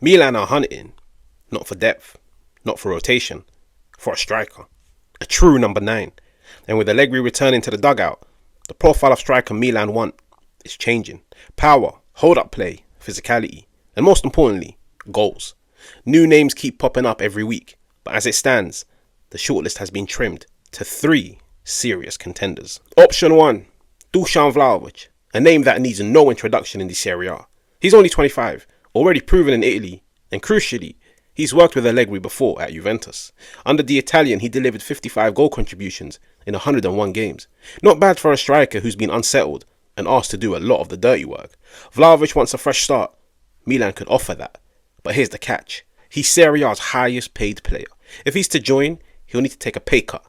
Milan are hunting, not for depth, not for rotation, for a striker. A true number 9. And with Allegri returning to the dugout, the profile of striker Milan want is changing. Power, hold-up play, physicality, and most importantly, goals. New names keep popping up every week, but as it stands, the shortlist has been trimmed to 3 serious contenders. Option 1, Dusan Vlahovic, a name that needs no introduction in the Serie A. He's only 25, already proven in Italy, and crucially, he's worked with Allegri before at Juventus. Under the Italian, he delivered 55 goal contributions in 101 games. Not bad for a striker who's been unsettled and asked to do a lot of the dirty work. Vlahovic wants a fresh start. Milan could offer that. But here's the catch. He's Serie A's highest paid player. If he's to join, he'll need to take a pay cut.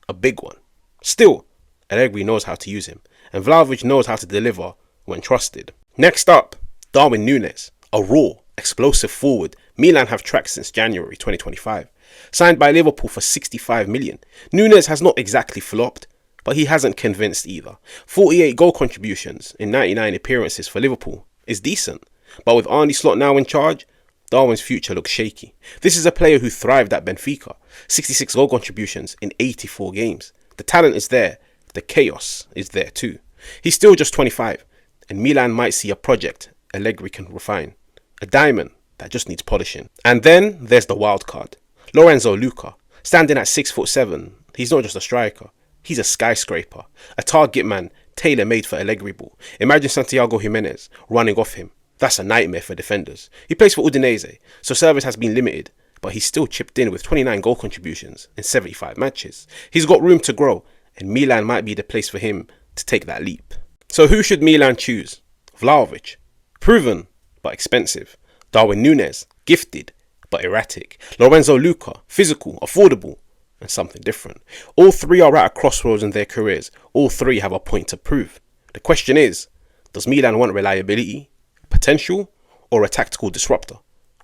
A big one. Still, Allegri knows how to use him, and Vlahovic knows how to deliver when trusted. Next up, Darwin Nunez, a raw, explosive forward Milan have tracked since January 2025. Signed by Liverpool for 65 million. Nunez has not exactly flopped, but he hasn't convinced either. 48 goal contributions in 99 appearances for Liverpool is decent, but with Arne Slot now in charge, Darwin's future looks shaky. This is a player who thrived at Benfica. 66 goal contributions in 84 games. The talent is there. The chaos is there too. He's still just 25, and Milan might see a project Allegri can refine. A diamond that just needs polishing. And then there's the wild card. Lorenzo Lucca. Standing at 6'7", he's not just a striker. He's a skyscraper. A target man tailor-made for Allegri ball. Imagine Santiago Jimenez running off him. That's a nightmare for defenders. He plays for Udinese, so service has been limited, but he's still chipped in with 29 goal contributions in 75 matches. He's got room to grow, and Milan might be the place for him to take that leap. So who should Milan choose? Vlahovic, proven but expensive. Darwin Nunez, gifted but erratic. Lorenzo Lucca, physical, affordable, and something different. All 3 are at a crossroads in their careers. All 3 have a point to prove. The question is, does Milan want reliability, potential, or a tactical disruptor?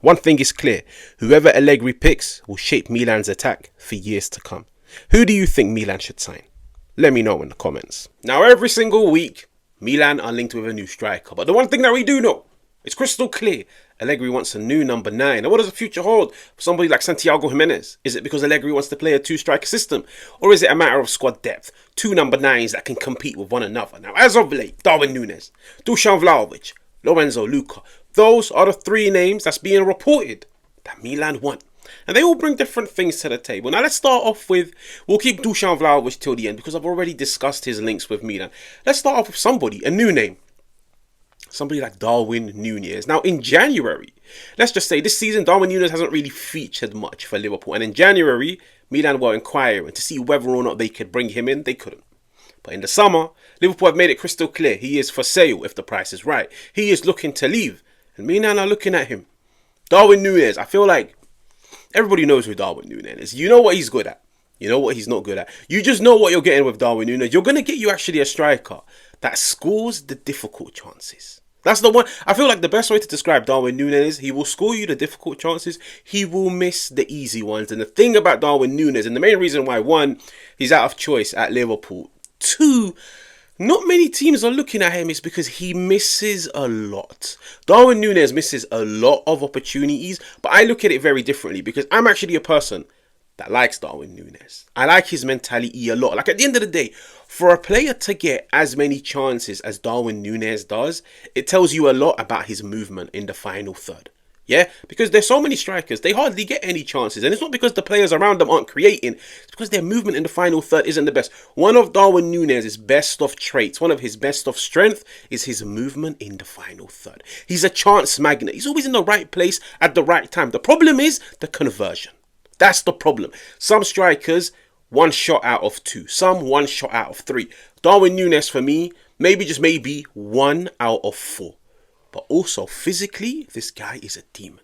One thing is clear, whoever Allegri picks will shape Milan's attack for years to come. Who do you think Milan should sign? Let me know in the comments. Now every single week, Milan are linked with a new striker, but the one thing that we do know, it's crystal clear, Allegri wants a new number 9. Now what does the future hold for somebody like Santiago Jimenez? Is it because Allegri wants to play a 2-striker system? Or is it a matter of squad depth? 2 number 9s that can compete with one another. Now as of late, Darwin Nunez, Dusan Vlahovic, Lorenzo Lucca. Those are the 3 names that's being reported that Milan want. And they all bring different things to the table. Now let's start off with, we'll keep Dusan Vlahovic till the end because I've already discussed his links with Milan. Let's start off with somebody, a new name. Somebody like Darwin Nunez. Now in January, let's just say this season, Darwin Nunez hasn't really featured much for Liverpool. And in January, Milan were inquiring to see whether or not they could bring him in. They couldn't. But in the summer, Liverpool have made it crystal clear he is for sale if the price is right. He is looking to leave. And Milan are looking at him. Darwin Nunez, I feel like everybody knows who Darwin Nunez is. You know what he's good at. You know what he's not good at. You just know what you're getting with Darwin Nunez. You're going to get you actually a striker that scores the difficult chances. That's the one. I feel like the best way to describe Darwin Nunez is he will score you the difficult chances. He will miss the easy ones. And the thing about Darwin Nunez, and the main reason why, 1, he's out of choice at Liverpool. 2, not many teams are looking at him is because he misses a lot. Darwin Nunez misses a lot of opportunities, but I look at it very differently because I'm actually a person that likes Darwin Nunez. I like his mentality a lot. Like at the end of the day, for a player to get as many chances as Darwin Nunez does, it tells you a lot about his movement in the final third. Yeah, because there's so many strikers, they hardly get any chances. And it's not because the players around them aren't creating, it's because their movement in the final third isn't the best. One of Darwin Nunez's best of traits, one of his best of strength is his movement in the final third. He's a chance magnet. He's always in the right place at the right time. The problem is the conversion. That's the problem. Some strikers, 1 shot out of 2. Some 1 shot out of 3. Darwin Nunez, for me, maybe just maybe 1 out of 4. But also, physically, this guy is a demon.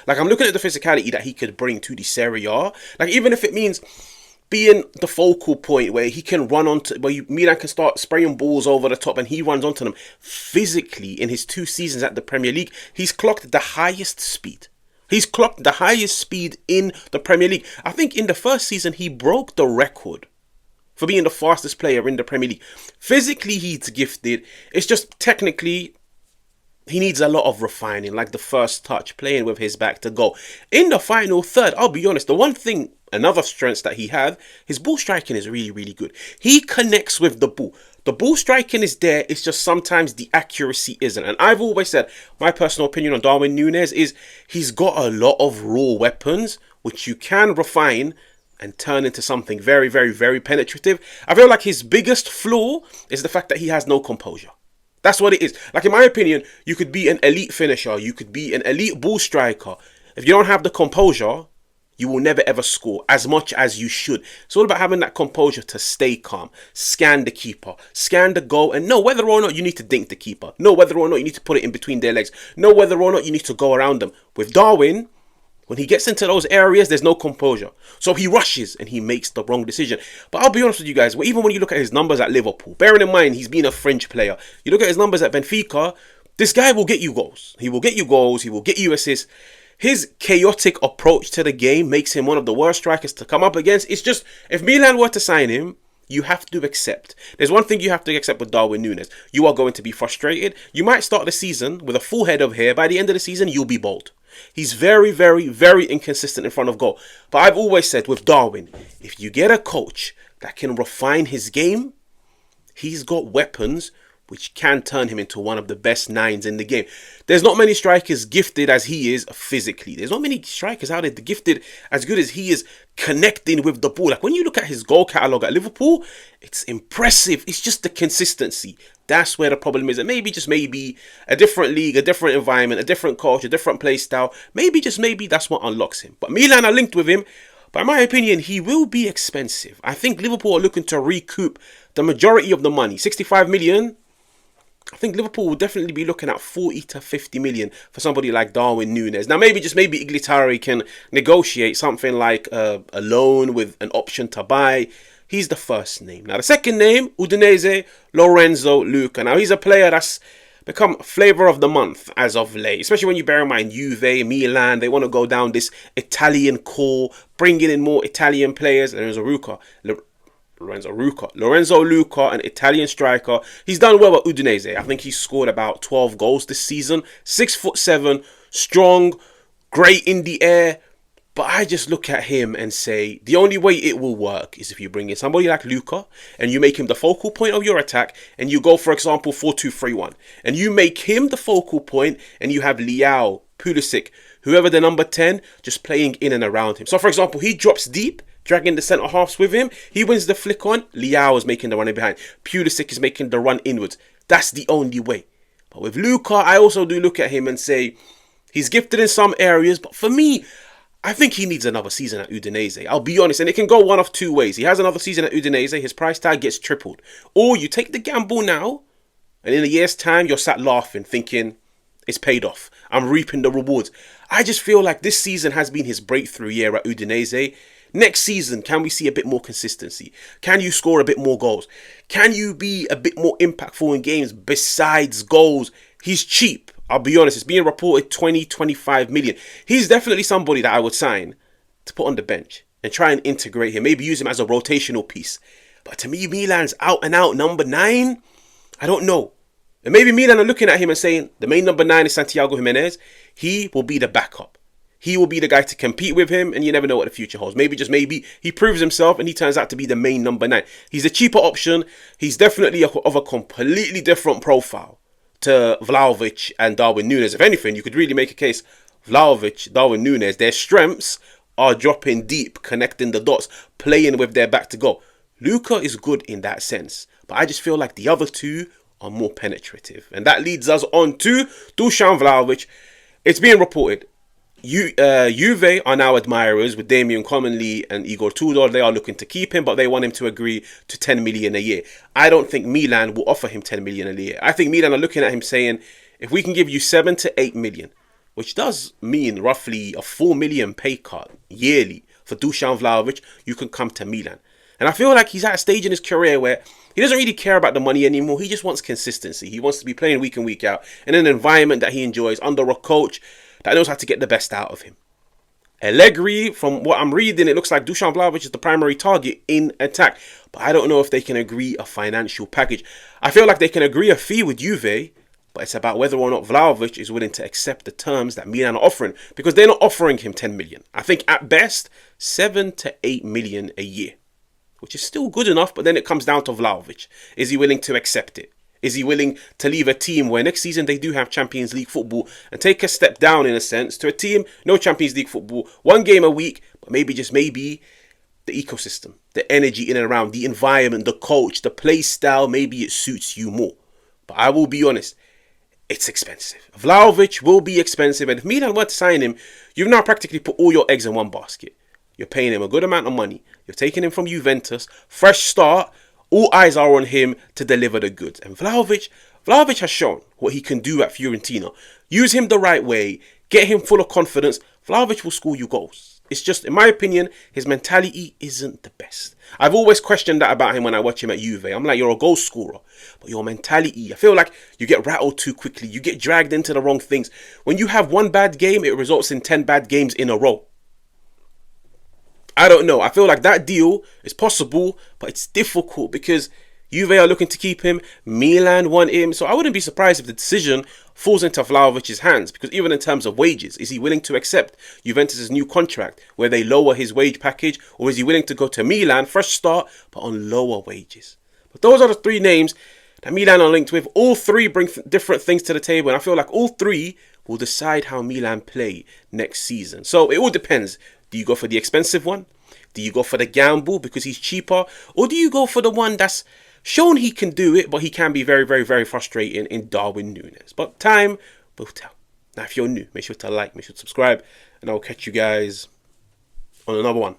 Like, I'm looking at the physicality that he could bring to the Serie A. Like, even if it means being the focal point where he can run onto, where Milan can start spraying balls over the top and he runs onto them. Physically, in his 2 seasons at the Premier League, he's clocked the highest speed. He's clocked the highest speed in the Premier League. I think in the first season, he broke the record for being the fastest player in the Premier League. Physically, he's gifted. It's just technically, he needs a lot of refining, like the first touch, playing with his back to goal. In the final third, I'll be honest, the one thing, another strength that he has, his ball striking is really, really good. He connects with the ball. The ball striking is there, it's just sometimes the accuracy isn't. And I've always said, my personal opinion on Darwin Nunez is he's got a lot of raw weapons, which you can refine and turn into something very, very, very penetrative. I feel like his biggest flaw is the fact that he has no composure. That's what it is. Like, in my opinion, you could be an elite finisher. You could be an elite ball striker. If you don't have the composure, you will never ever score as much as you should. It's all about having that composure to stay calm, scan the keeper, scan the goal, and know whether or not you need to dink the keeper. Know whether or not you need to put it in between their legs. Know whether or not you need to go around them. With Darwin, when he gets into those areas, there's no composure. So he rushes and he makes the wrong decision. But I'll be honest with you guys, even when you look at his numbers at Liverpool, bearing in mind he's been a fringe player, you look at his numbers at Benfica, this guy will get you goals. He will get you goals, he will get you assists. His chaotic approach to the game makes him one of the worst strikers to come up against. It's just, if Milan were to sign him, you have to accept. There's one thing you have to accept with Darwin Nunez. You are going to be frustrated. You might start the season with a full head of hair. By the end of the season, you'll be bald. He's very, very, very inconsistent in front of goal. But I've always said with Darwin, if you get a coach that can refine his game, he's got weapons which can turn him into one of the best nines in the game. There's not many strikers gifted as he is physically. There's not many strikers out there gifted as good as he is connecting with the ball. Like, when you look at his goal catalogue at Liverpool, it's impressive. It's just the consistency. That's where the problem is. And maybe, just maybe, a different league, a different environment, a different coach, a different play style, maybe, just maybe, that's what unlocks him. But Milan are linked with him. But in my opinion, he will be expensive. I think Liverpool are looking to recoup the majority of the money. 65 million. I think Liverpool will definitely be looking at 40 to 50 million for somebody like Darwin Nunez. Now, maybe, just maybe, Iglitari can negotiate something like a loan with an option to buy. He's the first name. Now, the second name, Udinese, Lorenzo Lucca. Now, he's a player that's become flavour of the month as of late, especially when you bear in mind Juve, Milan, they want to go down this Italian core, bringing in more Italian players. And there's Lorenzo Lucca, an Italian striker. He's done well at Udinese. I think he's scored about 12 goals this season. 6'7", strong, great in the air. But I just look at him and say, the only way it will work is if you bring in somebody like Lucca and you make him the focal point of your attack, and you go, for example, 4-2-3-1. And you make him the focal point, and you have Leao, Pulisic, whoever the number 10, just playing in and around him. So, for example, he drops deep, dragging the centre halves with him. He wins the flick on. Leao is making the run in behind. Pulisic is making the run inwards. That's the only way. But with Lucca, I also do look at him and say, he's gifted in some areas, but for me, I think he needs another season at Udinese. I'll be honest, and it can go one of two ways. He has another season at Udinese, his price tag gets tripled. Or you take the gamble now, and in a year's time, you're sat laughing, thinking, it's paid off. I'm reaping the rewards. I just feel like this season has been his breakthrough year at Udinese. Next season, can we see a bit more consistency? Can you score a bit more goals? Can you be a bit more impactful in games besides goals? He's cheap. I'll be honest, it's being reported 20-25 million. He's definitely somebody that I would sign to put on the bench and try and integrate him. Maybe use him as a rotational piece. But to me, Milan's out and out number 9. I don't know. And maybe Milan are looking at him and saying, the main number 9 is Santiago Jimenez. He will be the backup. He will be the guy to compete with him, and you never know what the future holds. Maybe, just maybe, he proves himself and he turns out to be the main number 9. He's a cheaper option. He's definitely of a completely different profile to Vlahovic and Darwin Nunez. If anything, you could really make a case, Vlahovic, Darwin Nunez, their strengths are dropping deep, connecting the dots, playing with their back to goal. Lucca is good in that sense, but I just feel like the other two are more penetrative. And that leads us on to Dusan Vlahovic. It's being reported Juve are now admirers with Damian Commonly and Igor Tudor. They are looking to keep him, but they want him to agree to 10 million a year. I don't think Milan will offer him 10 million a year. I think Milan are looking at him saying, if we can give you 7 to 8 million, which does mean roughly a 4 million pay cut yearly for Dusan Vlahovic, you can come to Milan. And I feel like he's at a stage in his career where he doesn't really care about the money anymore. He just wants consistency. He wants to be playing week in, week out in an environment that he enjoys under a coach that knows how to get the best out of him. Allegri, from what I'm reading, it looks like Dusan Vlahovic is the primary target in attack. But I don't know if they can agree a financial package. I feel like they can agree a fee with Juve, but it's about whether or not Vlahovic is willing to accept the terms that Milan are offering, because they're not offering him 10 million. I think at best 7 to 8 million a year, which is still good enough, but then it comes down to Vlahovic. Is he willing to accept it? Is he willing to leave a team where next season they do have Champions League football and take a step down in a sense to a team, no Champions League football, 1 game a week, but maybe just maybe the ecosystem, the energy in and around, the environment, the coach, the play style, maybe it suits you more. But I will be honest, it's expensive. Vlahovic will be expensive, and if Milan were to sign him, you've now practically put all your eggs in one basket. You're paying him a good amount of money. You're taking him from Juventus, fresh start. All eyes are on him to deliver the goods. And Vlahovic has shown what he can do at Fiorentina. Use him the right way, get him full of confidence. Vlahovic will score you goals. It's just, in my opinion, his mentality isn't the best. I've always questioned that about him when I watch him at Juve. I'm like, you're a goal scorer, but your mentality, I feel like you get rattled too quickly. You get dragged into the wrong things. When you have 1 bad game, it results in 10 bad games in a row. I don't know. I feel like that deal is possible, but it's difficult because Juve are looking to keep him. Milan want him. So I wouldn't be surprised if the decision falls into Vlahovic's hands, because even in terms of wages, is he willing to accept Juventus' new contract where they lower his wage package, or is he willing to go to Milan, fresh start, but on lower wages? But those are the 3 names that Milan are linked with. All 3 bring different things to the table, and I feel like all 3 will decide how Milan play next season. So it all depends. Do you go for the expensive one? Do you go for the gamble because he's cheaper? Or do you go for the one that's shown he can do it, but he can be very, very, very frustrating in Darwin Nunez? But time will tell. Now, if you're new, make sure to like, make sure to subscribe, and I'll catch you guys on another one.